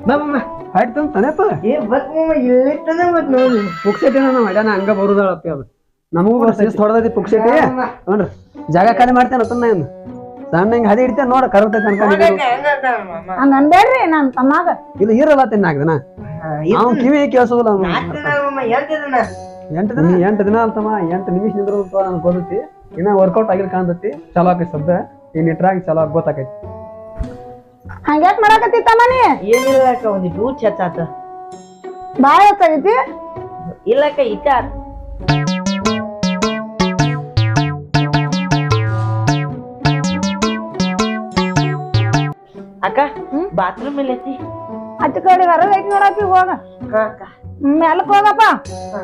ಬಮ್ಮ ಆಯ್ತು ತಾನೇಪ್ಪ ಏ ಬತ್ ಮಮ್ಮ ಇಲ್ಲಿತ್ತದ ಮತ್ ನೋಡಿ ಪುಕ್ಸೆಟಿನ ನಮ್ಮ ಮಜಾನ ಹಂಗ ಬರುದಾಳಪ್ಪಿ ಅದು ನಮಗೂ ಶಿಸ್ತು ಹೊಡೆದೈತಿ ಪುಕ್ಸೆಟಿ ನೋಡ್ರಿ ಜಾಗ ಖಾಲಿ ಮಾಡ್ತೇನೆ ತನ್ನ ಏನು ಸಣ್ಣ ಹಿಂಗೆ ಹದಿ ಹಿಡಿತೇನೆ ನೋಡ ಕರತೈತೆ ಅನ್ಕೊಂಡು ನಂಬೇಡ್ರಿ ನನ್ ತಮ್ಮಾಗ ಇದು ಇರಲ್ಲ ತಿನ್ನಾಕದನ ಅವ್ನು ಕಿವಿ ಕೇಳಿಸೋದಿಲ್ಲ ಅವ್ನು. 8 ದಿನ ಅಲ್ತಮ್ಮ 8 ನಿಮಿಷ ನಿಂದ್ರ ನನ್ಗೆ ಗೊತ್ತೈತಿ ಇನ್ನ ವರ್ಕೌಟ್ ಆಗಿಲ್ ಕಾಣ್ತೈತಿ ಚಲೋ ಆಕೈತಿ ಶಬ್ದ ಈ ನಿಟ್ರಾಗಿ ಚಲೋ ಗೊತ್ತಾಕೈತಿ ಹಂಗ್ಯಾಕ್ ಮಾಡಾಕತ್ತಿ ತಮ್ಮನಿ ಏನಿಲ್ಲ ಅಕ್ಕ ಒಂದು ದೂರ್ ಚಚ್ಚಾತ ಬಾಳ ಹೊತ್ತಾಗೈತಿ ಇಲ್ಲಕ್ಕ ಇಟ್ಟ ಅಕ್ಕ ಬಾತ್ರೂಮ್ ಎಲ್ಲ ಐತಿ ಅಚ್ಚ ಕಡೆ ಹೊರಗೆ ಐತಿ ನೋಡಾಕಿ ಹೋಗ ಹಾ ಅಕ್ಕ ಮೆಲ್ಲಕ್ ಹೋಗಪ್ಪ ಹಾ